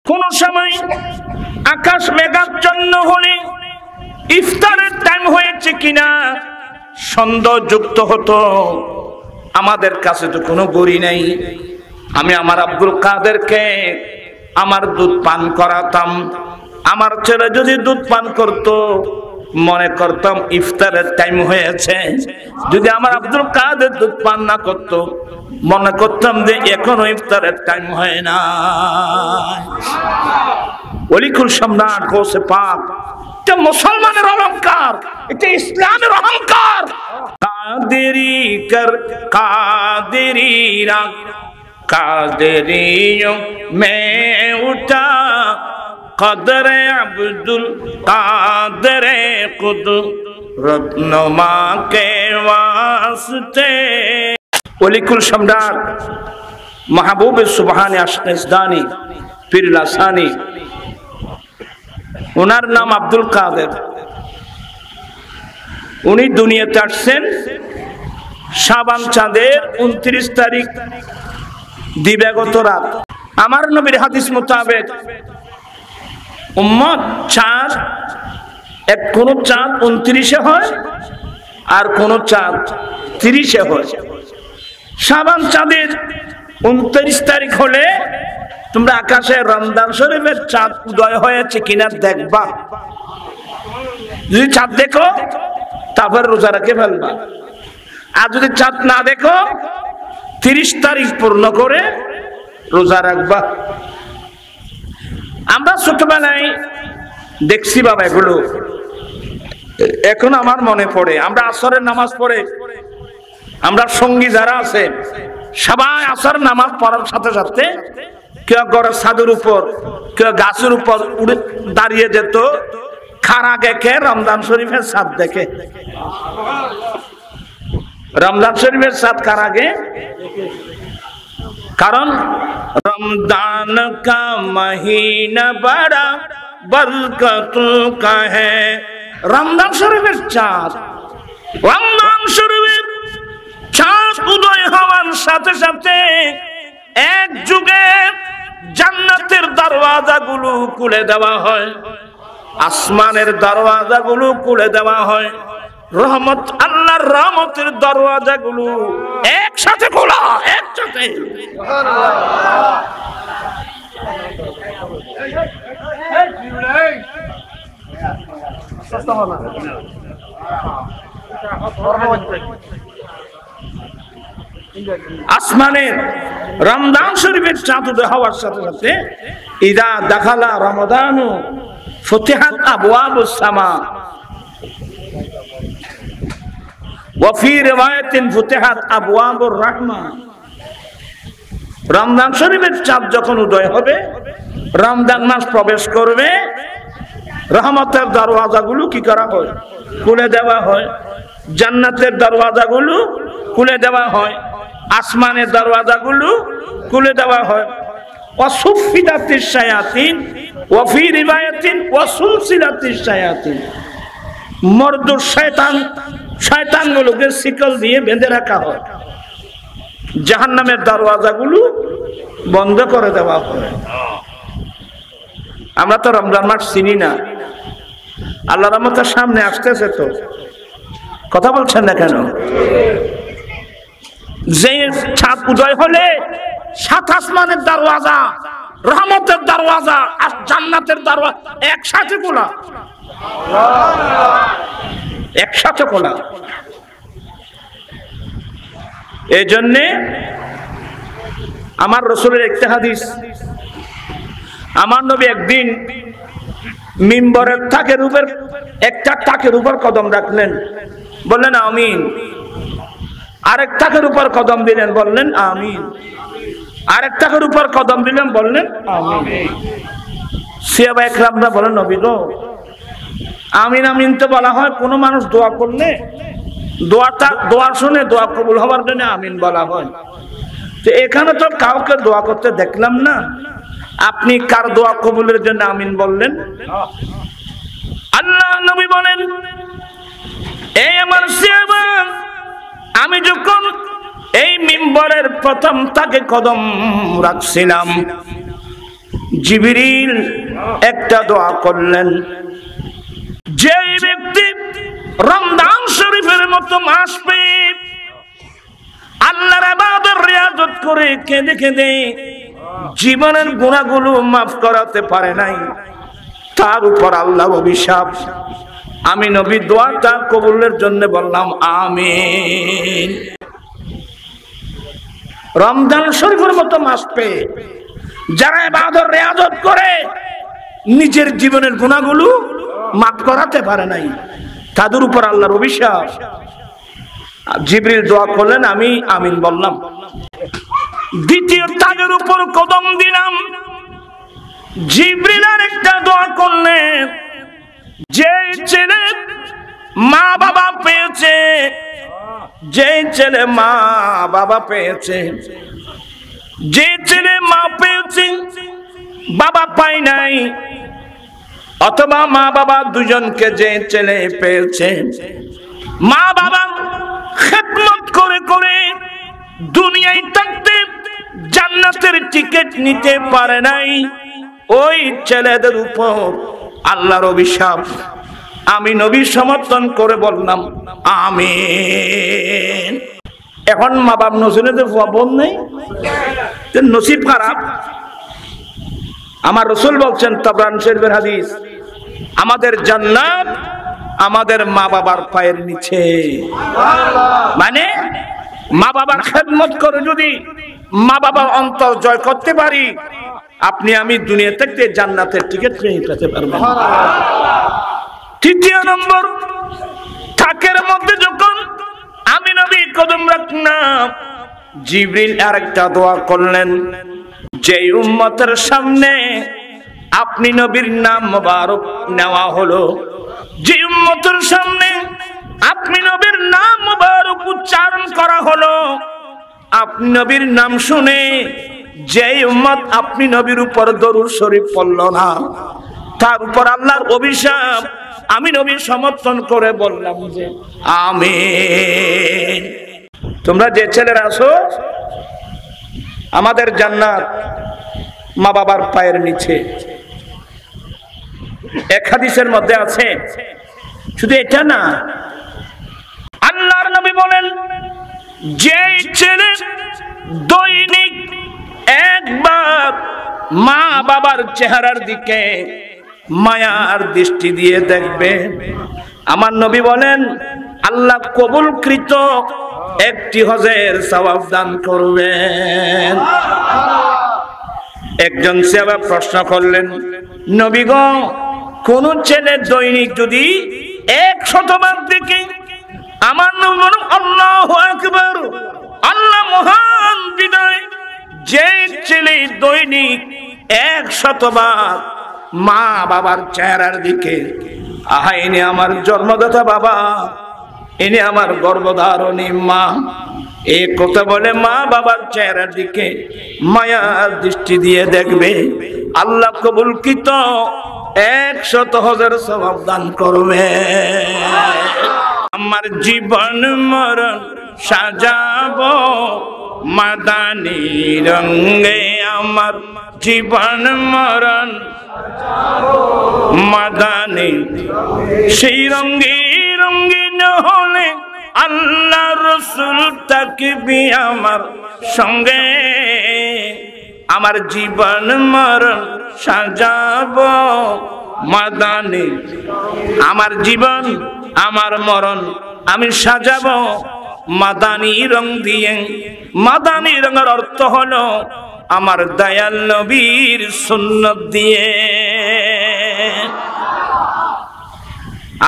কোন সময় আকাশ মেঘাচ্ছন্ন হলে ইফতারের টাইম হয়েছে কিনা সন্দেহ যুক্ত হতো। আমাদের কাছে তো কোনো গড়ি নাই। আমি আমার আব্দুল কাদেরকে আমার দুধ পান করাতাম। আমার ছেলে যদি দুধ পান করত মনে করতাম ইফতারের টাইম হয়েছে। যদি আমার আব্দুল কাদের দুধ পান না করত মনে করতাম যে এখনো ইফতারের টাইম হয় না। ওলিকুল সম্রাট গোসে পাক এটা মুসলমানের অলংকার, এটা ইসলামের অহংকার। কাদেরি কর কাদেরি রাগ কাদেরিयों में उठा कदर अब्दुल कादर कुदरत नुमा के वास्ते। ওলিকুল সম্রাট মাহবুব সুবহানে আশকেজদানি পীর লাসানি, ওনার নাম আব্দুল কাদের। উনি দুনিয়াতে আসছেন শাবান চাঁদের 29 তারিখ দিবাগত রাত। আমার নবীর হাদিস মোতাবেক উম্মত চাঁদ কোন চাঁদ 29-এ হয় আর কোন চাঁদ 30-এ হয়। শাবান চাঁদের 29 তারিখ হলে তোমরা আকাশে রমজান শরীফের চাঁদ উদয় হয়েছে কিনা দেখবা। যদি চাঁদ দেখো তারপর রোজা রেখে ফেলবা, আর যদি চাঁদ না দেখো 30 তারিখ পূর্ণ করে রোজা রাখবা। আমরা ছোটবেলায় দেখছি বাবা এগুলো, এখন আমার মনে পড়ে। আমরা আসরের নামাজ পড়ে, আমরা সঙ্গী যারা আছে সবাই আসর নামাজ পড়ার সাথে সাথে কেউ ঘরের ছাদের উপর কেউ গাছের উপর উড়ে দাঁড়িয়ে যেত, খাড়া দেখে রমজান শরীফের চাঁদ দেখে। রমজান শরীফের চাঁদ কার আগে? কারণ রমজান কা মহিনা বড়া বরকতোं का है। রমজান শরীফের চাঁদ, রমজান শরীফের চাঁদ উদয় হওয়ার সাথে সাথে এক যুগে জান্নাতের দরওয়াজাগুলো খুলে দেওয়া হয়, আসমানের দরওয়াজাগুলো খুলে দেওয়া হয়, রহমত আল্লাহর রহমতের দরওয়াজাগুলো একসাথে খোলা, একসাথে। আসমানের রমজান শরীফের চাঁদ উদয় হওয়ার সাথে সাথে ইদা দাখালা রমাদানু ফুতিহাত আবওয়াবুস সামা ওয়া ফি রিওয়ায়াতিন ফুতিহাত আবওয়াবুর রাহমা। রমজান শরীফের চাঁদ যখন উদয় হবে, রমজান মাস প্রবেশ করবে, রহমতের দরওয়াজাগুলো কি করা হয়? খুলে দেওয়া হয়। জান্নাতের দরওয়াজাগুলো খুলে দেওয়া হয়, আসমানের দরওয়াজাগুলো খুলে দেওয়া হয়। ওয়াসুফিদাতিশ শায়াতিন ওয়া ফি রিওয়ায়াতিন ওয়াসুলসিলাতিশ শায়াতিন। মরদুর শয়তান, শয়তানগুলোকে শিকল দিয়ে বেঁধে রাখা হয়। জাহান্নামের দরওয়াজাগুলো বন্ধ করে দেওয়া হয়। আমরা তো রমজান মাস চিনি না, আল্লাহর রহমতের সামনে আসতেছে তো, কথা বলছেন না কেন? যে চাঁদ উদয় হলে সাত আসমানের দরওয়াজা, রহমতের দরওয়াজা আর জান্নাতের দরওয়াজা একসাথে খোলা, একসাথে খোলা। এই জন্যে আমার রাসূলের একটা হাদিস, আমার নবী একদিন মিম্বরের তাকের উপর একটা তাকের উপর কদম রাখলেন, বললেন আমিন। আরেক তাকের উপর কদম দিলেন, বললেন আমিন। আরেক তাকের উপর কদম দিলেন, বললেন আমিন। সাহাবা একরামরা বলেন নবী গো, আমিন আমিন তো বলা হয় কোন মানুষ দোয়া করলে দোয়া শুনে দোয়া কবুল হওয়ার জন্য আমিন বলা হয়। তো এখানে তো কাউকে দোয়া করতে দেখলাম না, আপনি কার দোয়া কবুলের জন্য আমিন বললেন? আল্লাহ নবী বলেন, এই আমার সাহাবা, আমি যখন এই মিম্বরের প্রথম তাকে কদম রাখছিলাম, জিবরিল একটা দোয়া করলেন, যে ব্যক্তি রমজান শরীফের মতো মাস পেয়ে আল্লাহর ইবাদত রিয়াজত করে কেঁদে কেঁদে জীবনের গুনাহগুলো মাফ করাতে পারে নাই, তার উপর আল্লাহর অভিশাপ। আমি নবী দোয়াটা কবুলের জন্য বললাম আমিন। রমজান শরীফের মতো মাস পেয়ে যারা ইবাদত রিয়াজত করে নিজের জীবনের গুনাহগুলো মাফ করাতে পারে নাই, তাদের উপর আল্লাহর অভিশাপ। জিবরিল দোয়া করলেন, আমি আমিন বললাম। দ্বিতীয় তাদের উপর কদম দিলাম, জিবরিল আরেকটা দোয়া করলেন, যে ছেলে মা বাবা পেয়েছে, যে ছেলে মা বাবা পেয়েছে, যে ছেলে মা পেয়েছে বাবা পায় নাই, অথবা মা বাবা দুজনকে যে ছেলে পেয়েছে মা বাবা খেদমত করে করে দুনিয়ায় থাকতে জান্নাতের টিকিট নিতে পারে নাই, ওই ছেলেদের উপর আল্লাহর অভিশাপ। আমি নবী সমর্থন করে বললাম আমিন। এখন মা বাপ নসিবের বোন নেই, নসিব খারাপ। আমার রাসূল বলছেন তাবরানী শরীফের হাদিস, আমাদের জান্নাত আমাদের মা বাবার পায়ের নিচে। মানে মা বাবার খেদমত করে যদি মা বাবার অন্তর জয় করতে পারি, আপনি আমি দুনিয়া থেকে জান্নাতের টিকিট পেতে পারবেন। তৃতীয় নম্বর, থাকের মধ্যে যখন আমি নবী কদম রাখলাম, জিবরিল আরেকটা দোয়া করলেন, যে উম্মতের সামনে আপনি নবীর নাম মোবারক নেওয়া হলো, যে উম্মতের সামনে আপনি নবীর নাম মোবারক উচ্চারণ করা হলো, আপনি নবীর নাম শুনে যে উম্মত আপনি নবীর উপর দরুদ শরীফ পড়ল না, তার উপর আল্লাহর অভিশাপ। আমি নবী সমর্থন করে বললাম যে আমিন। তোমরা যে ছেলেরা আছো, আমাদের জান্নাত মা বাবার পায়ের নিচে। এক হাদিসের মধ্যে আছে, শুধু এটা না, আল্লাহর নবী বলেন, যে ছেলে দৈনিক একবার মা বাবার চেহারার দিকে মায়ার দৃষ্টি দিয়ে দেখবে, আমার নবী বলেন আল্লাহ কবুলকৃত একটি হজের সওয়াব দান করবেন। একজন সাহাবা প্রশ্ন করলেন, নবী গো, কোন ছেলে দৈনিক যদি 100 বার দেখে, আমার নবী বলেন আল্লাহু আকবার, আল্লাহ মহান বিদায়। যে ছেলে দৈনিক 100 বার মা বাবার চেহারার দিকে, আহা ইনি আমার জন্মদাতা বাবা, ইনি আমার গর্ভধারণী মা, এই কথা বলে মা বাবার চেহারার দিকে মায়ার দৃষ্টি দিয়ে দেখবে, আল্লাহ কবুলকৃত 100 হজের সওয়াব দান করবে। আমার জীবন মরণ সাজাবো মাদানী রঙে, আমার জীবন মরণ মাদানী, সেই রঙে রঙিন হলে আল্লাহ রাসূল থাকবে আমার সঙ্গে। আমার জীবন মরণ সাজাবো মাদানী, আমার জীবন আমার মরণ আমি সাজাবো মাদানী রং দিয়ে। মাদানী রঙের অর্থ হলো আমার দয়াল নবীর সুন্নত দিয়ে।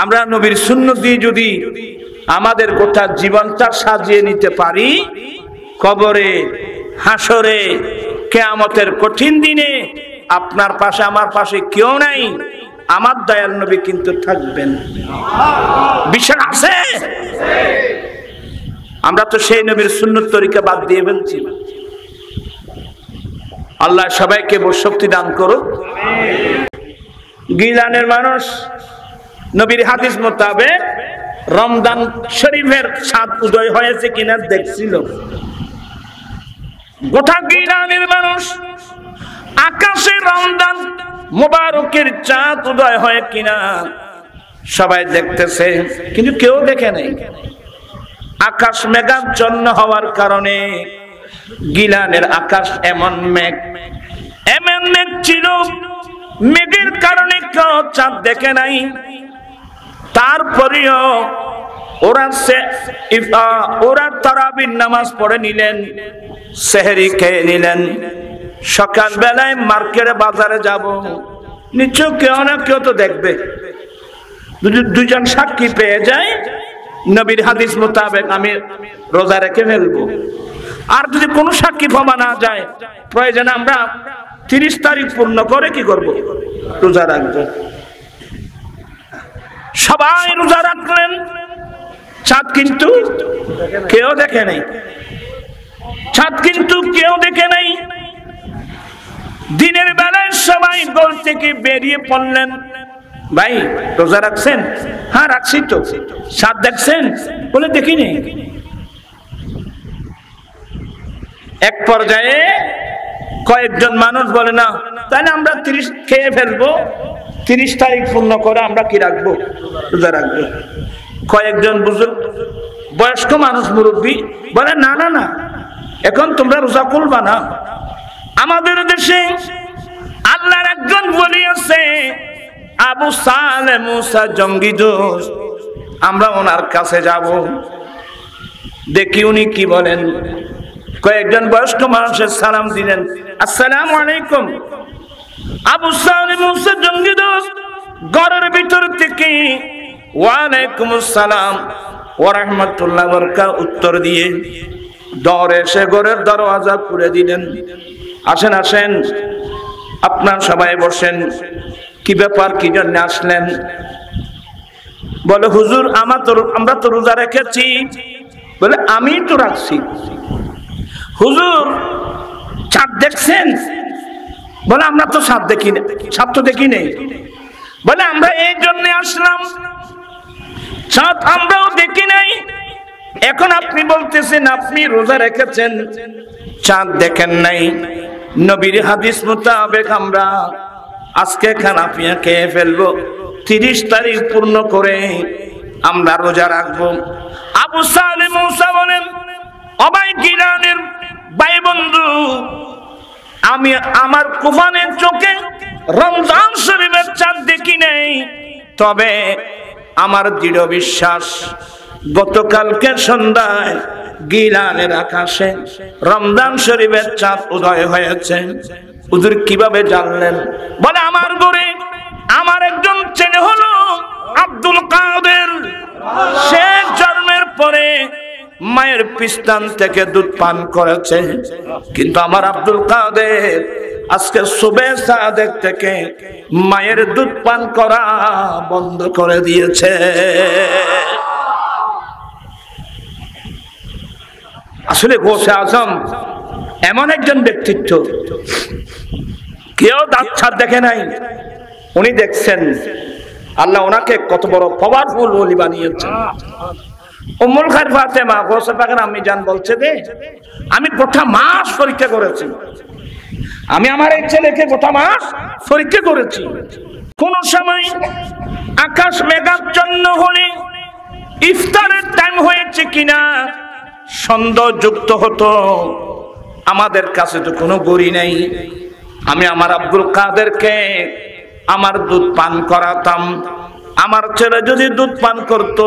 আমরা নবীর সুন্নত দিয়ে যদি আমাদের গোটা জীবনটা সাজিয়ে নিতে পারি, কবরে, হাসরে, কিয়ামতের কঠিন দিনে আপনার পাশে আমার পাশে কেউ নাই, আমার দয়াল নবী কিন্তু থাকবেন। বিশ্বাস আছে? আমরা তো সেই নবীর সুন্নত তরিকা বাদ দিয়ে ফেলছি। আল্লাহ সবাইকে শক্তি দান করুক। গিলানের মানুষ নবীর হাদিস মোতাবেক রমজান শরীফের চাঁদ উদয় হয়েছে কিনা দেখছিল। গোটা গিলানের মানুষ আকাশে রমজান মুবারকের চাঁদ উদয় হয় কিনা সবাই দেখতেছে, কিন্তু কেউ দেখে নাই। আকাশ মেঘাচ্ছন্ন হওয়ার কারণে গিলানের আকাশ এমন মেঘ ছিল, মেঘের কারণে কেউ চাঁদ দেখে নাই। তারপরেও ওরা তারাবির নামাজ পড়ে নিলেন, সেহরি খেয়ে নিলেন। সকাল বেলায় মার্কেটে বাজারে যাব, নিশ্চয় কেউ না কেউ তো দেখবে। দুজন সাক্ষী পেয়ে যায়, নবীর হাদিস মোতাবেক আমি রোজা রেখে ফেলবো। আর যদি কোনো সাক্ষী পাওয়া না যায়, প্রয়োজনে আমরা 30 তারিখ পূর্ণ করে কি করব? রোজা রাখবো। সবাই রোজা রাখলেন, চাঁদ কিন্তু কেউ দেখে নাই। চাঁদ কিন্তু কেউ দেখে নাই। দিনের বেলায় সবাই গোল থেকে বেরিয়ে পড়লেন। ভাই রোজা রাখছেন? হ্যাঁ রাখছি তো। চাঁদ দেখছেন? বলে দেখিনি। এক পর্যায়ে কয়েকজন মানুষ বলে না, তাহলে আমরা 30 খেয়ে ফেলবো, 30 তারিখ পূর্ণ করে আমরা কি রাখবো? রোজা রাখবো। কয়েকজন বুজুর্গ বয়স্ক মানুষ মুরব্বী বলে না না না, এখন তোমরা রোজা খুলবা না। আমাদের দেশে আল্লাহর একজন ওলি আছে, আবু সালেহ মুসা জঙ্গি দোস্ত, আমরা ওনার কাছে যাব, দেখি উনি কি বলেন। কয়েকজন বয়স্ক মানুষের সালাম দিলেন, আসসালামু আলাইকুম। আবু সালেহ মুসা জঙ্গি দোস্ত ঘরের ভিতর থেকে ওয়ালাইকুম আসসালাম ওয়া রাহমাতুল্লাহি ওয়া বারাকাতুহু উত্তর দিয়ে দৌড়ে এসে ঘরের দরওয়াজা খুলে দিলেন। আসেন আসেন, আপনার সবাই বসেন। কি ব্যাপার, কি জন্য আসলেন? বলে হুজুর আমরা তো রোজা রেখেছি। বলে আমি তো রাখছি। হুজুর চাঁদ দেখছেন? বলে আমরা তো চাঁদ দেখি না, চাঁদ তো দেখি নেই। বলে আমরা এই জন্য আসলাম, চাঁদ আমরাও দেখি নাই। এখন আপনি বলতেছেন আপনি রোজা রেখেছেন, চাঁদ দেখেন নাই। নবীর হাদিস মোতাবেক আমরা আজকে খানা পিয়া খেয়ে ফেলবো, 30 তারিখ পূর্ণ করে আমরা রোজা রাখবো। আবু সালেহ মুসা বলেন, অবাই গিলানের ভাই বন্ধু, আমি আমার কুফানের চোখে রমজান শরীফের চাঁদ দেখি নাই, তবে আমার দৃঢ় বিশ্বাস গতকালকে সন্ধ্যায় গিলানের আকাশে রমজান শরীফের চাঁদ উদয় হয়েছে। হুজুর কিভাবে জানলেন? বলে আমার ঘরে আমার একজন ছেলে হলো আব্দুল কাদের, সে জন্মের পরে মায়ের পিস্তান থেকে দুধ পান করেছে, কিন্তু আমার আব্দুল কাদের আজকে সুবে সাদেক থেকে মায়ের দুধ পান করা বন্ধ করে দিয়েছে। আসলে গৌসে আজম এমন একজন ব্যক্তিত্ব, কেউ দাঁত ছাদ দেখে নাই, উনি দেখছেন। আল্লাহ ওনাকে কত বড় পাওয়ারফুল ওলি বানিয়েছেন। উম্মুল খায়ের ফাতেমা গৌসে পাকের আম্মি জান বলছে যে আমি গোটা মাস পরীক্ষা করেছি, আমি আমার এই ছেলেকে গোটা মাস পরীক্ষা করেছি। কোন সময় আকাশ মেঘাচ্ছন্ন হলে ইফতারের টাইম হয়েছে কিনা সন্দেহ যুক্ত হতো। আমাদের কাছে তো কোনো গড়ি নাই। আমি আমার আব্দুল কাদেরকে আমার দুধ পান করাতাম। আমার ছেলে যদি দুধ পান করত,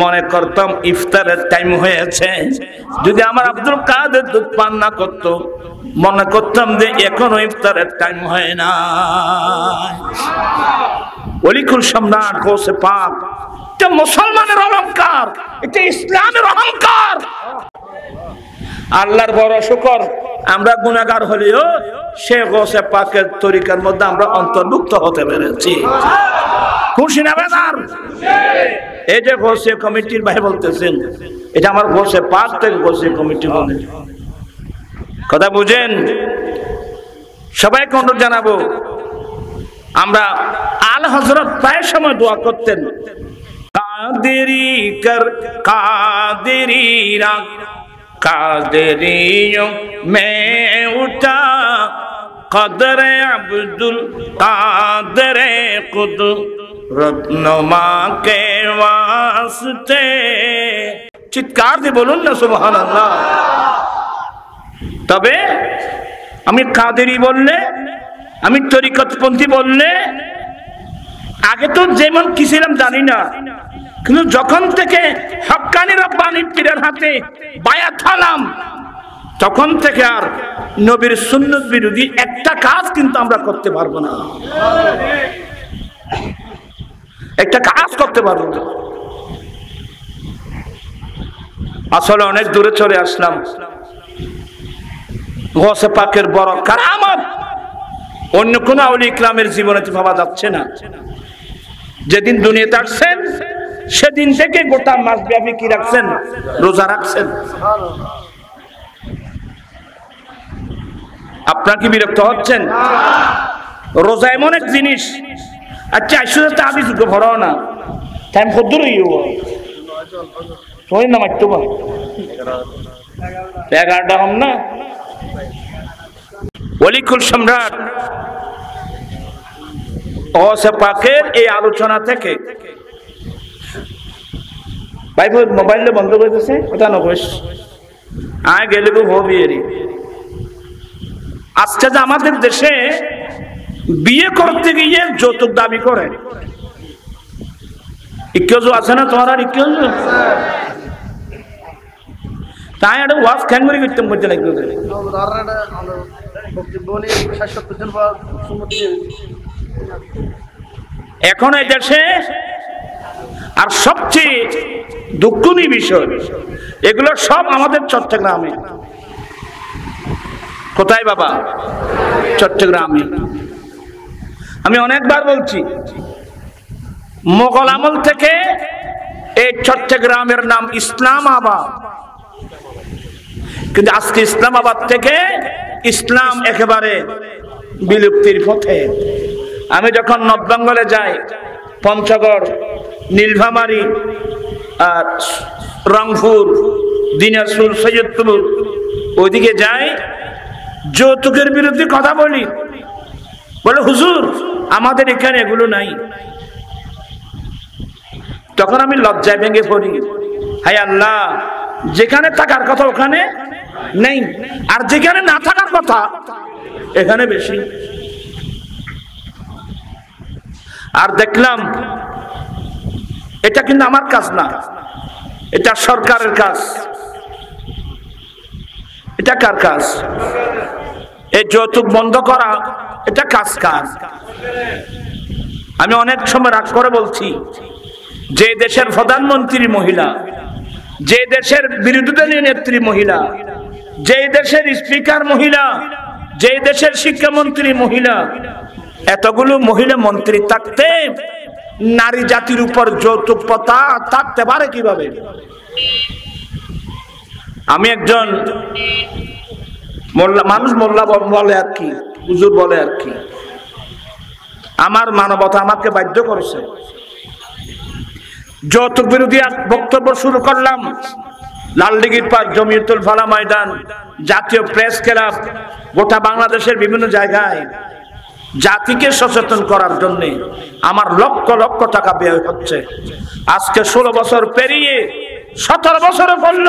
মনে করতাম ইফতারের টাইম হয়েছে। যদি আমার আব্দুল কাদের দুধ পান না করত, মনে করতাম যে এখনো ইফতারের টাইম হয় না। ওলিকুল সম্রাট গৌসে পাক, এটা মুসলমানের অলংকার, এটা ইসলামের অহংকার। আল্লাহর বড় শুকর, আমরা গুনাহগার হলেও সে গৌসে পাকের তরিকার মধ্যে আমরা অন্তর্ভুক্ত হতে পেরেছি। খুশি না বেজার? এই যে গৌসে কমিটির ভাই বলতেছেন, এটা আমার গৌসে পাক থেকে গৌসে কমিটি বলে। কথা বুঝেন? সবাইকে অনুরোধ জানাবো, আমরা আল হযরত প্রায় সময় দোয়া করতেন, কাদেরি কর কাদেরি রাগ कादरियों में उठा কদরে আব্দুল কাদের কুদরত নুমা কে ওয়াস্তে। চিৎকার দিয়ে বলুন না সুবহানাল্লাহ। তবে আমি কাদেরি বললে, আমি তরিকতপন্থী বললে, আগে তো যেমন কি ছিলাম জানি না, কিন্তু যখন থেকে হক্কানি রব্বানি পীরের হাতে বায়াত হলাম তখন থেকে আর নবীর সুন্নত বিরোধী একটা কাজ কিন্তু আমরা করতে পারবো না, একটা কাজ করতে পারবো না। আসলে অনেক দূরে চলে আসলাম। গৌসে পাকের বড় কারামত অন্য কোন আউলিয়া ইকরামের জীবনে পাওয়া যাচ্ছে না। যেদিন দুনিয়াতে আসছেন সেদিন থেকে গোটা মাস ব্যাপী কি রাখছেন? রোজা রাখছেন। আপনার কি বিরক্ত হচ্ছেন? রোজা এমন এক জিনিস, আচ্ছা আসলে তো আমি যুগ ভরাও না টাইম কত দূর সময় না মারতো 11টা হম না। ওলিকুল সম্রাট গৌসে পাকের এই আলোচনা থেকে ভাই মোবাইল বন্ধ করে দিয়েছে, ওটা নবস আয় গেলে হবি। আজকে যে আমাদের দেশে বিয়ে করতে গিয়ে যৌতুক দাবি করে, ইকেজু আছে না তোমার? আর ইকেজু তাই একটা ওয়াজ খ্যান করে করতে করতে লাগবে। এখন এই দেশে আর সবচেয়ে দুঃখনীয় বিষয়, এগুলো সব আমাদের চট্টগ্রামে। কোথায় বাবা? চট্টগ্রামে। আমি অনেকবার বলছি, মোগল আমল থেকে এই চট্টগ্রামের নাম ইসলামাবাদ, কিন্তু আজকে ইসলামাবাদ থেকে ইসলাম একেবারে বিলুপ্তির পথে। আমি যখন নর্থ বেঙ্গলে যাই, পঞ্চগড়, নীলফামারী, আর রংপুর, দিনাজপুর, সৈয়দপুর, ওইদিকে যাই, যৌতুকের বিরুদ্ধে কথা বলি, বলে হুজুর আমাদের এখানে এগুলো নাই। তখন আমি লজ্জায় ভেঙে পড়ি, হায় আল্লাহ, যেখানে থাকার কথা ওখানে নেই, আর যেখানে না থাকার কথা এখানে বেশি। আর দেখলাম এটা কিন্তু আমার কাজ না, এটা সরকারের কাজ। এটা কার কাজ? এই যৌতুক বন্ধ করা, এটা কাজ কাজ। আমি অনেক সময় রাগ করে বলছি, যে দেশের প্রধানমন্ত্রী মহিলা, যে দেশের বিরোধী দলীয় নেত্রী মহিলা, যে দেশের স্পিকার মহিলা, যে দেশের শিক্ষামন্ত্রী মহিলা, এতগুলো মহিলা মন্ত্রী থাকতে নারী জাতির উপর যৌতুক প্রথা থাকতে পারে কিভাবে? আমি একজন মোল্লা মানুষ, মোল্লা বলে আর কি, হুজুর বলে আর কি, আমার মানবতা আমাকে বাধ্য করেছে। যৌতুক বিরোধী বক্তব্য শুরু করলাম লালদিঘির পার্ক, জমিয়তুল ফালা ময়দান, জাতীয় প্রেস ক্লাব, গোটা বাংলাদেশের বিভিন্ন জায়গায় জাতিকে সচেতন করার জন্য আমার লক্ষ লক্ষ টাকা ব্যয় হচ্ছে। আজকে 16 বছর পেরিয়ে 17 বছরে পড়ল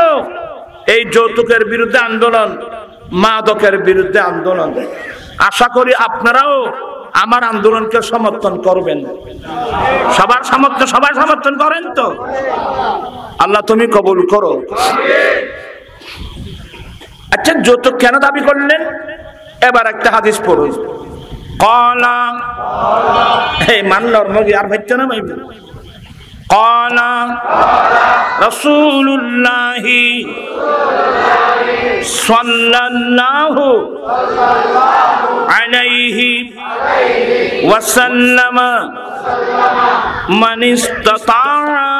এই যৌতুকের বিরুদ্ধে আন্দোলন, মাদকের বিরুদ্ধে আন্দোলন। আশা করি আপনারাও আমার আন্দোলনকে সমর্থন করবেন। সবার সমর্থন করেন তো? আল্লাহ তুমি কবুল করো। আচ্ছা, যৌতুক কেন দাবি করলেন? এবার একটা হাদিস পড়ুন। قالا hey man normal yaar bhajja na bhai قالا rasulullah sallallahu alaihi wasallam man istata'a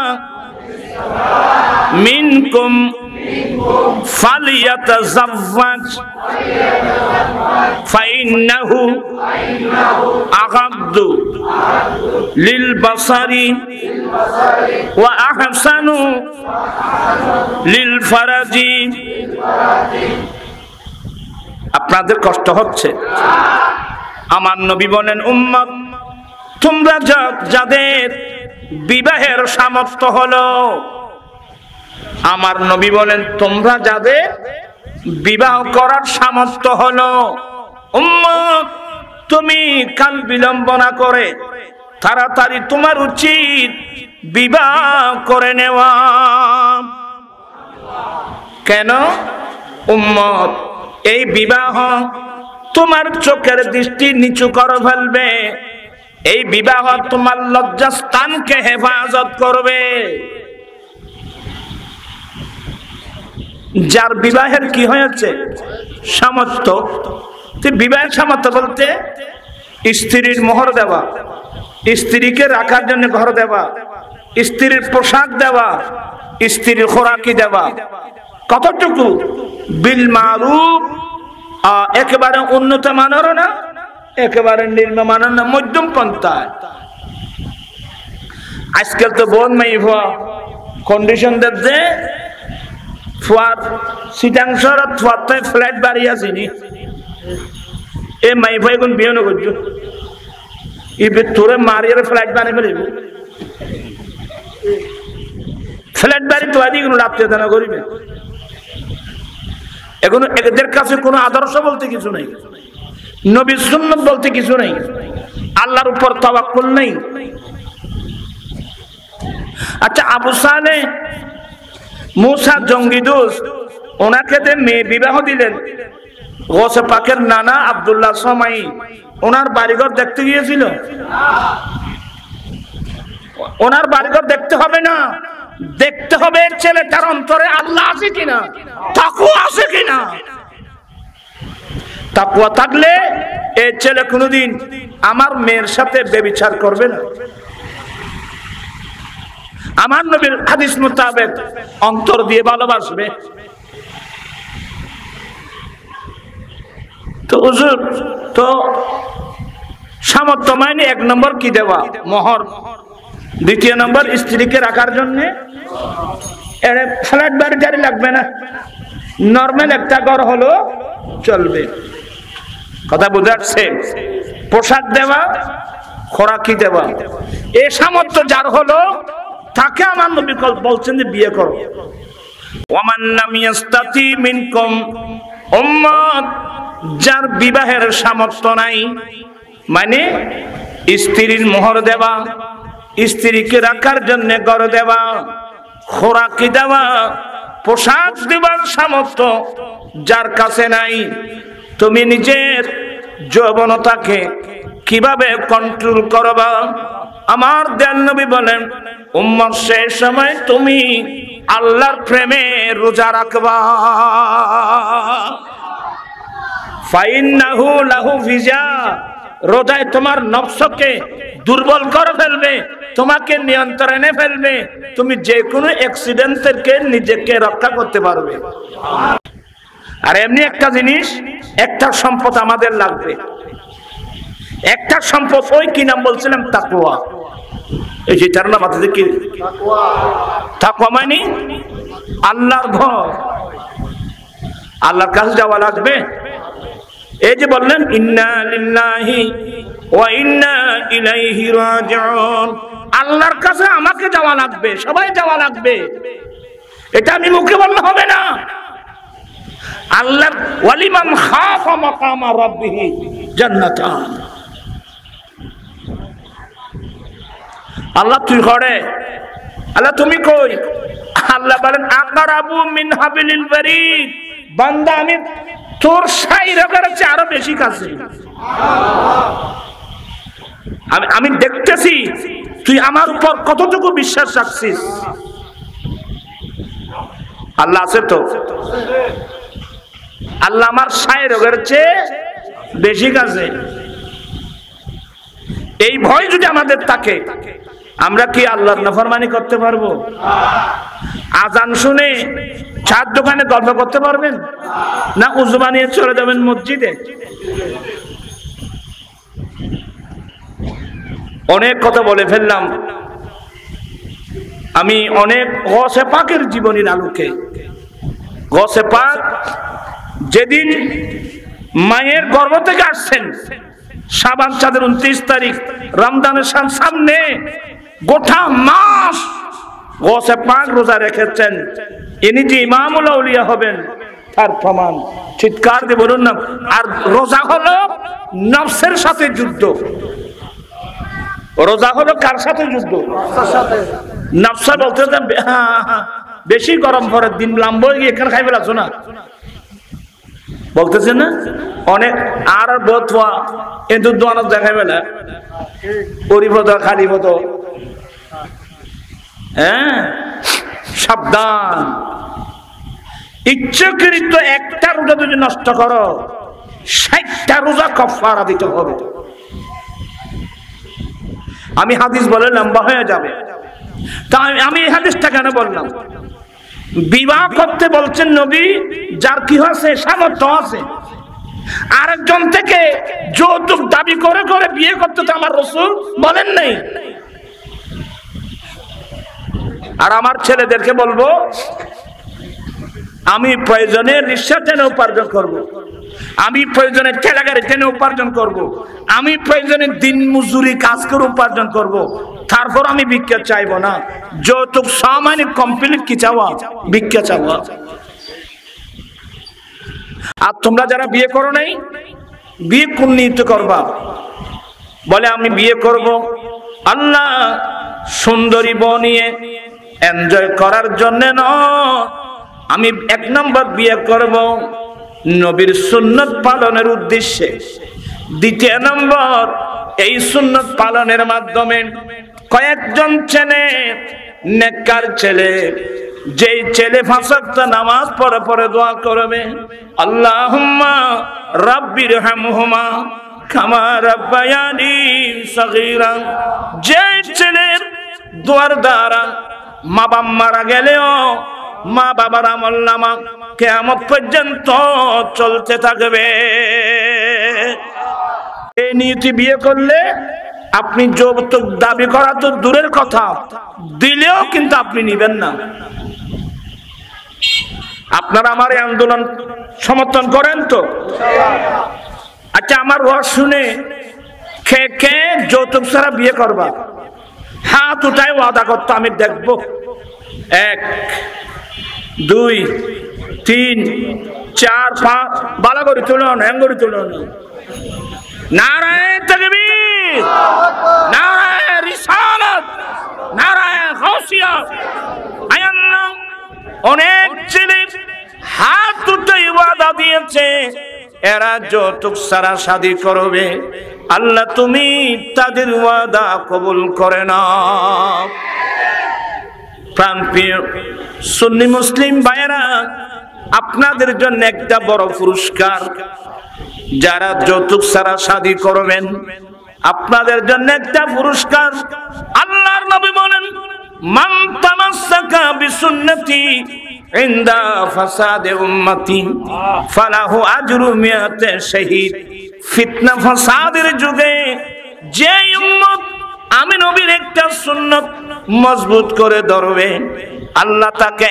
minkum falyatazawwaj فإنه أغض للبصر وأحسن للفرج। আপনাদের কষ্ট হচ্ছে? আমার নবী বলেন, উম্মত তোমরা যাদের বিবাহের সামর্থ্য হলো, আমার নবী বলেন তোমরা যাদের বিবাহ করার সামর্থ্য হলো, উম্মত তুমি কাল বিলম্ব না করে তাড়াতাড়ি তোমার উচিত বিবাহ করে নেওয়া। কেন? উম্মত এই বিবাহ তোমার চোখের দৃষ্টি নিচু করে ফেলবে, এই বিবাহ তোমার লজ্জাস্থানকে হেফাজত করবে। যার বিবাহের কি হয়েছে সামর্থ্য, বিবাহের সামর্থ্য বলতে স্ত্রীর মোহর দেওয়া, স্ত্রীকে রাখার জন্য ঘর দেওয়া, স্ত্রীর পোশাক দেওয়া, স্ত্রীর খোরাকি দেওয়া, কতটুকু? বিল মারুফ, একেবারে উন্নত মানেরও না, একেবারে নিম্ন মানের না, মধ্যম পন্থায়। আজকাল তো বোন মাই কন্ডিশন দেখছে সিটাংশর ফ্ল্যাট বাড়ি আসেনি, এ মাই ভাই কোন বিয়ে না করছো, তোরে মারিয়ে ফ্ল্যাট বানিয়ে ফেলিব, ফ্ল্যাট বাড়ি তো আদি কোনো লাভ চেতনা করিবে। এখন এদের কাছে কোনো আদর্শ বলতে কিছু নেই, নবীর সুন্নাত বলতে কিছু নেই, আল্লাহর উপর তাওয়াক্কুল নেই। আচ্ছা, আবু সালেহ মুসা জঙ্গি দোস্ত, ওনাকে মেয়ে বিবাহ দিলেন, গৌসে পাকের নানা আব্দুল্লাহ সমাই ওনার বাড়িঘর দেখতে গিয়েছিল। ওনার বাড়িঘর দেখতে হবে না, দেখতে হবে ছেলেটার অন্তরে আল্লাহ আছে কিনা, তাকওয়া আছে কিনা। তাকওয়া থাকলে এই ছেলে কোনোদিন আমার মেয়ের সাথে ব্যভিচার করবে না। আমার নবীর হাদিস মোতাবেক অন্তর দিয়ে ভালোবাসবে। তো হুজুর, তো সামর্থ্য মানে এক নম্বর কি দেওয়া? মোহর। দ্বিতীয় নম্বর স্ত্রীকে রাখার জন্য ফ্ল্যাট বাড়ি গাড়ি লাগবে না, নর্মাল একটা ঘর হলো চলবে। কথা বুঝাচ্ছে? পোশাক দেওয়া, খোরাকি দেওয়া, এ সামর্থ্য যার হলো তাকে আমার নবী বলছেন যে বিয়ে করো। ওয়ামান লাম ইয়াস্তাতি মিনকুম, উম্মত যার বিবাহের সামর্থ্য নাই, মানে স্ত্রীর মোহর দেওয়া, স্ত্রীকে রাখার জন্য ঘর দেওয়া, খোরাকি দেওয়া, পোশাক দেওয়ার সামর্থ্য যার কাছে নাই, তুমি নিজের যৌবনতাকে কিভাবে কন্ট্রোল করবা? আমার দয়াল নবী বলেন, উম্মত সেই সময় তুমি আল্লাহর প্রেমে রোজা রাখবা। ফাইন্নাহু লাহু ফিজা, রোজায় তোমার নফসকে দুর্বল করে ফেলবে, তোমাকে নিয়ন্ত্রণে ফেলবে, তুমি যে কোনো অ্যাক্সিডেন্ট থেকে নিজেকে রক্ষা করতে পারবে। আর এমনি একটা জিনিস, একটা সম্পদ আমাদের লাগবে, একটা সম্পদ, ওই কি নাম বলছিলাম? তাকওয়া। এই যেটার নাম আছে কি? তাকওয়া মানে আল্লাহর ভয়, আল্লাহর কাছে যাওয়া লাগবে। এই যে বললেন ইন্না লিল্লাহি ওয়া ইন্না ইলাইহি রাজিউন, আল্লাহর কাছে আমাকে যাওয়া লাগবে, সবাই যাওয়া লাগবে। এটা আমি মুখে বললে হবে না। আল্লাহর ওয়ালিমান খাফা মাকামা রাব্বিহি জান্নাতান, আল্লাহ তুই করে, আল্লাহ তুমি কই? আল্লাহ বলেন আকরাবু মিন হাবিলিল বারিদ, বান্দা আমি তোর শাইরকের চেয়ে আরো বেশি কাছে, আমি দেখতেছি তুই আমার উপর কতটুকু বিশ্বাস রাখছিস। আল্লাহ আছে তো, আল্লাহ আমার শাইরকের চেয়ে বেশি কাছে। এই ভয় যদি আমাদের থাকে, আমরা কি আল্লাহর নাফরমানি করতে পারবো? আজান শুনে চার দোকানে গল্প করতে পারবেন না? উজু বানিয়ে চলে যাবেন মসজিদে? অনেক কথা বলে ফেললাম আমি, অনেক গৌসে পাকের জীবনীর আলোকে। গৌসে পাক যেদিন মায়ের গর্ভ থেকে আসছেন, শাবান চাঁদের 29 তারিখ, রমজানের সামনে গোটা মাস গোসে পাক রোজা রেখেছেন। ইনি যে ইমামুল আউলিয়া হবেন তার প্রমাণ। চিৎকার দিয়ে বলুন না। আর রোজা হলো নফসের সাথে যুদ্ধ। রোজা হলো কার সাথে যুদ্ধ? নফসা বলতে বেশি গরম পরে দিন লম্বা হয়ে গিয়ে এখানে খাইবে লাগছো না বলতেছে না অনেক। আর বোধা কিন্তু দোয়ানো দেখাইবে না পরিপদ খালিপদ। হ্যাঁ, সাবধান। ইচ্ছাকৃত একটা রোজা যদি নষ্ট করো 60টা রোজা কাফারা দিতে হবে। আমি হাদিস বলে লম্বা হয়ে যাবে, তাই আমি এই হাদিসটা কেন বললাম? বিবাহ করতে বলছেন নবী যার কি আছে, সামর্থ্য আছে। আরেকজন থেকে যৌতুক দাবি করে করে বিয়ে করতে তো আমার রাসূল বলেন নাই। আর আমার ছেলেদেরকে বলবো, আমি প্রয়োজনে রিক্সা টেনে উপার্জন করব, আমি প্রয়োজনে ঠেলাগাড়ি টেনে উপার্জন করব, আমি প্রয়োজনে দিন মজুরি কাজ করে উপার্জন করব, তারপর আমি ভিক্ষা চাইব না। যৌতুক সামান্য কমপ্লিট কি চাওয়া? ভিক্ষা চাওয়া। আর তোমরা যারা বিয়ে করো নাই, বিয়ে কোন নিয়তে করবা? বলে আমি বিয়ে করব আল্লাহ সুন্দরী বউ নিয়ে এনজয় করার জন্য নয়, আমি 1 নম্বর বিয়ে করব নবীর সুন্নত পালনের উদ্দেশ্যে। 2 নম্বর, এই সুন্নত পালনের মাধ্যমে কয়েকজন ছেলে, নেককার ছেলে, যেই ছেলে 5 ওয়াক্ত নামাজ পড়ে পড়ে দোয়া করবে, আল্লাহুম্মা রাব্বিরহামহুমা কামা রাব্বায়ানি সগীরা। যে ছেলের দোয়ার দ্বারা মা বাবা মারা গেলেও মা বাবার আমলনামা কিয়ামত পর্যন্ত চলতে থাকবে। এই নিয়তি বিয়ে করলে আপনি যৌতুক দাবি করা তো দূরের কথা, দিলেও কিন্তু আপনি নিবেন না। আপনারা আমার এই আন্দোলন সমর্থন করেন তো? আচ্ছা, আমার ওয়াজ শুনে কে কে যৌতুক ছাড়া বিয়ে করবা? হাত উঠায় ওয়াদা করতো, আমি দেখবো। 1 2 3 4 5 বালা করে তুলুন, হ্যাং করে তুলুন। নারায়ে তাকবীর, নারায়ে রিসালাত, নারায়ে গাউসিয়া। আয়াল্লাহ, অনেক ছেলে হাত উঠে ওয়াদা দিয়েছে এরা যৌতুক ছাড়া শাদী করবে। আল্লাহ তুমি তাদের ওয়াদা কবুল করে নাও। প্রাণপ্রিয় সুন্নি মুসলিম ভাইয়েরা, আপনাদের জন্য একটা বড় পুরস্কার। যারা যৌতুক ছাড়া শাদী করবেন, আপনাদের জন্য একটা পুরস্কার। আল্লাহর নবী বলেন, মান তামাসসাকা বিসুন্নতি ইনদা ফাসাদে উম্মতি ফালাহু আজরু মিয়াতে শহীদ। ফিতনা ফাসাদের যুগে যে উম্মত আমি নবীর একটা সুন্নত মজবুত করে ধরবে, আল্লাহ তাকে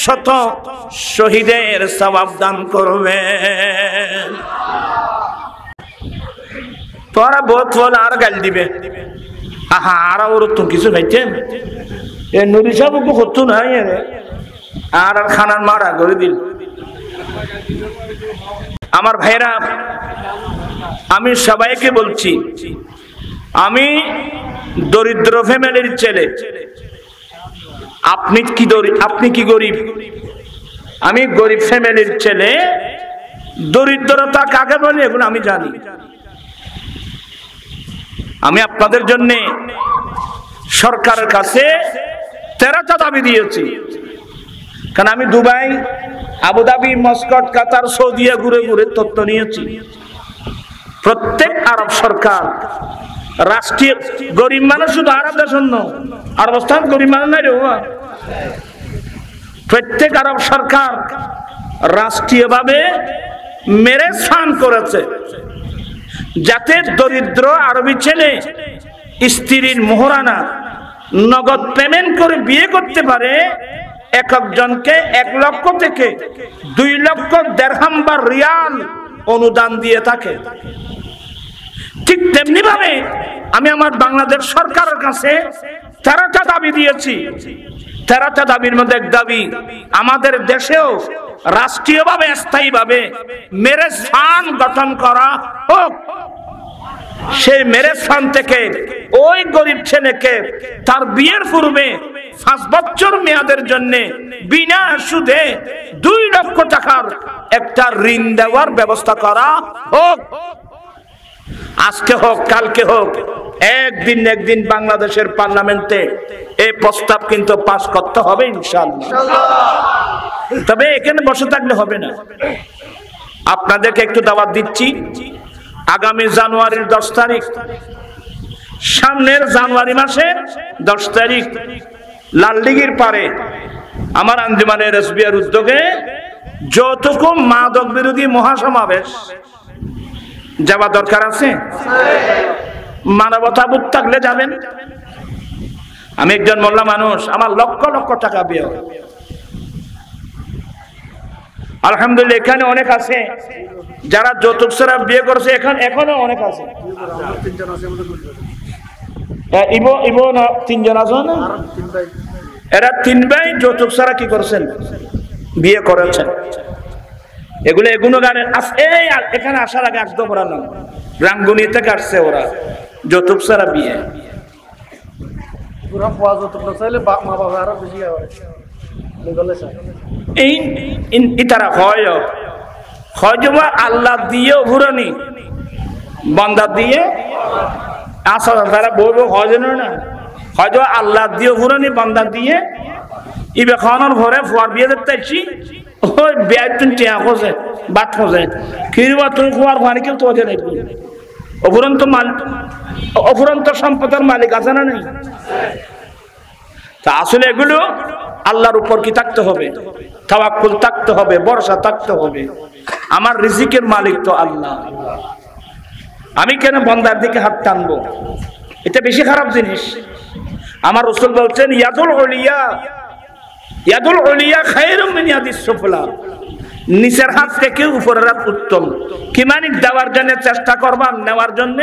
100 শহীদের সওয়াব দান করবে। তোরা বহুত বল আর গাল দিবে, আহা আর ওর তো কিছু খাইছেন, এ নবী সাহেবকে হতো না, আর খানার মারা করে দিল। আমার ভাইরা, আমি সবাইকে বলছি, আমি দরিদ্র ফ্যামিলির ছেলে। আপনি কি গরিব? আমি গরিব ফ্যামিলির ছেলে। দরিদ্রতা কাকে বলে এগুলো আমি জানি। আমি আপনাদের জন্য সরকারের কাছে 13টা দাবি দিয়েছি। কারণ আমি দুবাই, আবুধাবি, মস্কট, কাতার, সৌদিয়া ঘুরে ঘুরে তথ্য নিয়েছি। প্রত্যেক আরব সরকার রাষ্ট্রীয় গরিব মানুষ, শুধু আরব দেশ নয়, আরব স্থান গরিব মানুষ নাই রে। প্রত্যেক আরব সরকার রাষ্ট্রীয়ভাবে মেরেজ ফান্ড করেছে যাতে দরিদ্র আরবি ছেলে স্ত্রীর মোহরানা নগদ পেমেন্ট করে বিয়ে করতে পারে। এক একজনকে 1 লক্ষ থেকে 2 লক্ষ দিরহাম বা রিয়াল অনুদান দিয়ে থাকে। ঠিক তেমনি ভাবে আমি আমার বাংলাদেশ সরকারের কাছে 13টা দাবি দিয়েছি। 13টা দাবির মধ্যে এক দাবি, আমাদের দেশেও রাষ্ট্রীয়ভাবে স্থায়ীভাবে ম্যারেজ ফান্ড গঠন করা হোক। সেই ম্যারেজ ফান্ড থেকে ওই গরিব ছেলেকে তার বিয়ের পূর্বে 5 বছর মেয়াদের জন্য বিনা সুদে 2 লক্ষ টাকার একটা ঋণ দেওয়ার ব্যবস্থা করা হোক। আজকে হোক, কালকে হোক, একদিন বাংলাদেশের পার্লামেন্টে এই প্রস্তাব কিন্তু পাস করতে হবে ইনশাআল্লাহ। তবে এখানে বসে থাকলে হবে না, আপনাদেরকে একটু দাওয়াত দিচ্ছি। আগামী জানুয়ারির 10 তারিখ, সামনের জানুয়ারি মাসের 10 তারিখ লালদিঘির পারে আমার আঞ্জুমানের এসবিআর উদ্যোগে যৌতুক মাদক বিরোধী মহাসমাবেশ যাওয়া দরকার আছে। মানবতাবোধ থাকলে যাবেন। আমি একজন মোল্লা মানুষ, আমার লক্ষ লক্ষ টাকা ব্যয়। আলহামদুলিল্লাহ এখানে অনেক আছে যারা যৌতুক ছাড়া বিয়ে করেছে, এখনো অনেক আছে। ইবো না 3 জন আছে না, এরা 3 ভাই যৌতুক ছাড়া কি করেছেন, বিয়ে করেছেন। এগুলো গানে এখানে আসার আগে একদম ওরা না রাঙ্গুনি থেকে আসছে, ওরা যৌতুক ছাড়া বিয়ে। তারা হয় আল্লাহ দিয়ে ঘুরানি বন্দা দিয়ে আসা, তারা বলবো হয় না, হয়তো আল্লাহ দিয়ে ঘুরানি বন্দা দিয়ে ইবে খাওয়ানোর ঘরে ফুয়ার বিয়ে দেখতে আসছি। ওই বিয়ে তুমি টিয়া খোঁজে বাদ খোঁজে কিরবা তুমি খোয়ার ঘরে কেউ তো নেই। অফুরন্ত সম্পদের মালিক আছে না নেই? তা আসলে এগুলো আল্লাহর উপর কি থাকতে হবে, তাওয়াক্কুল থাকতে হবে, ভরসা থাকতে হবে। আমার রিজিকের মালিক তো আল্লাহ, আমি কেন বন্দার দিকে হাত টানবো? এটা বেশি খারাপ জিনিস। আমার রাসূল বলছেন ইয়াদুল উলিয়া খায়রুম মিন ইয়াদিস সুফলা, নিচের হাত থেকে উপরের হাত উত্তম। কি মানে দেওয়ার জন্য চেষ্টা করবা, নেওয়ার জন্য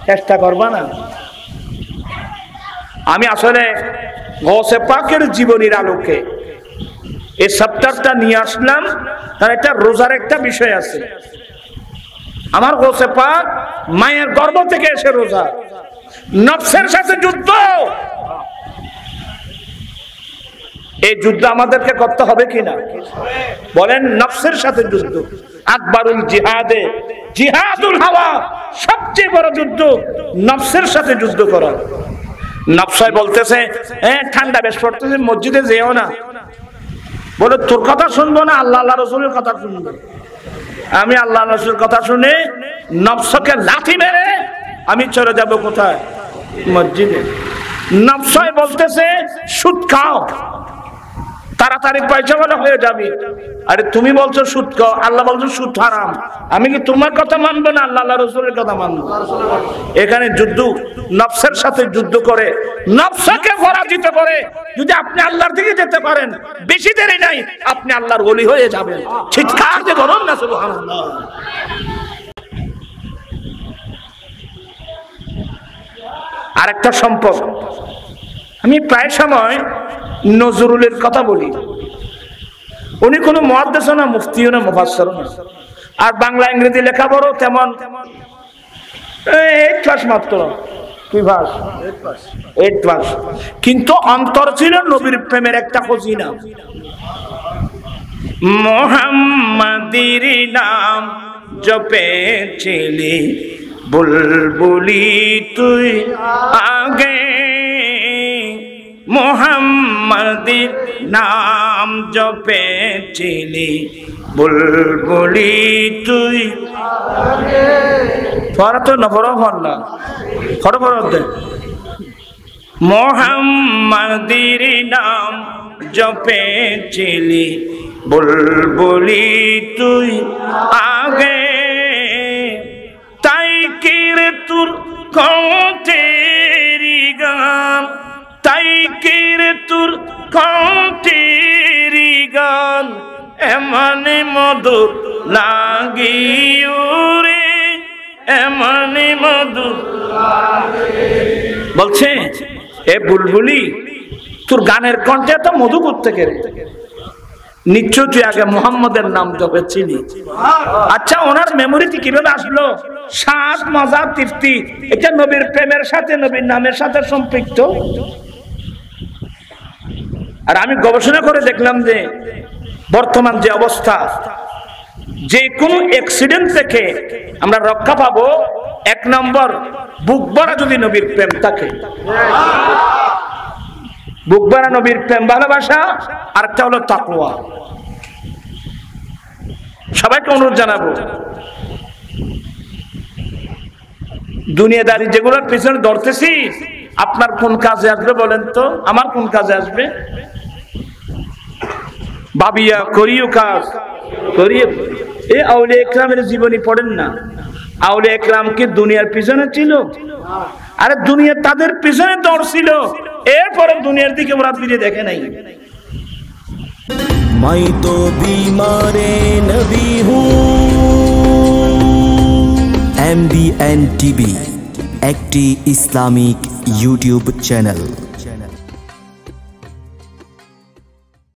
চেষ্টা করবা না। আমি আসলে গৌসে পাকের জীবনীর আলোকে এই সপ্তাহটা নিয়ে আসলাম, তার একটা রোজার একটা বিষয় আছে। আমার গৌসে পাক মায়ের গর্ভ থেকে এসে রোজা, নফসের সাথে যুদ্ধ। এই যুদ্ধ আমাদেরকে করতে হবে কিনা বলেন? নফসের সাথে যুদ্ধ, আকবরুল জিহাদে জিহাদুল হাওয়া, সবচেয়ে বড় যুদ্ধ নফসের সাথে যুদ্ধ করা। নফসায় বলতেছে ঠান্ডা বেশ পড়তেছে, মসজিদে যেও না। বলে তোর কথা শুনবো না, আল্লাহ রসুলের কথা শুনবো। আমি আল্লাহ রসুলের কথা শুনে নফসকে লাথি মেরে আমি চলে যাব কোথায়? মসজিদে। নফসায় বলতেছে সুদ খাও, তাড়াতাড়ি পয়সা বলে হয়ে যাবে। আরে তুমি বলছো সুদ খাও, আল্লাহ বলছো সুদ হারাম। আমি কি তোমার কথা মানবো না আল্লাহ রসুলের কথা মানবো? এখানে যুদ্ধ, নফসের সাথে যুদ্ধ করে নফসকে পরাজিত করে যদি আপনি আল্লাহর দিকে যেতে পারেন, বেশি দেরি নাই, আপনি আল্লাহর ওলি হয়ে যাবেন। চিৎকার দিয়ে বলুন না সুবহানাল্লাহ। আরেকটা সম্পদ, আমি প্রায় সময় নজরুলের কথা বলি। উনি কোনো মুহাদ্দিস না, মুফতিও না, মুফাসসির না, আর বাংলা ইংরেজি লেখা বড় তেমন 8 ক্লাস মাত্র, 8 ক্লাস, কিন্তু অন্তর ছিল নবীর প্রেমের একটা খজিনা। মুহাম্মাদির নাম জপেছিলি বুলবুলি তুই আগে, মুহাম্মাদির নাম জপেছিলি বুলবুলি তুই আগে। পড়া তো না, পড়া না, পড়া দে। মুহাম্মাদির নাম জপেছিলি বুলবুলি তুই আগে, তাই কিরে তোর কণ্ঠেরি গান, তাই কিরে তোর কণ্ঠেরি গান এমন মধুর লাগিউরে এমনি মধু বলছে এ বুলবুলি তোর গানের কণ্ঠে এত মধু করতে কে নিশ্চয় তুই আগে মুহাম্মদের নাম জপেছিলি। আচ্ছা ওনার মেমোরিতে কিভাবে আসলো স্বাদ মজা তৃপ্তি? এটা নবীর প্রেমের সাথে নবীর নামের সাথে সম্পৃক্ত। আর আমি গবেষণা করে দেখলাম যে বর্তমান যে অবস্থা, যে কোনো অ্যাক্সিডেন্ট থেকে আমরা রক্ষা পাবো এক নম্বর বুক ভরা যদি নবীর প্রেম থাকে, বুক ভরা নবীর প্রেম ভালোবাসা, আরেকটা হলো তাকওয়া। সবাইকে অনুরোধ জানাবো দুনিয়াদারি যেগুলোর পিছনে ধরতেছি আপনার কোন কাজে আসবে বলেন তো? আমার কোন কাজে আসবে? ভাবিয়া করিও কাজ করিও। এই আউলিয়া ইকরামের জীবনী পড়েন না? আউলিয়া ইকরাম কি দুনিয়ার পিছনে ছিল? আরে দুনিয়া তাদের পিছনে দৌড়ছিল, এরপরে দুনিয়ার দিকে ওরা ফিরে দেখে নাই। मैं तो बीमारे नबी हूँ। MBN TV একটি ইসলামিক ইউটিউব চ্যানেল।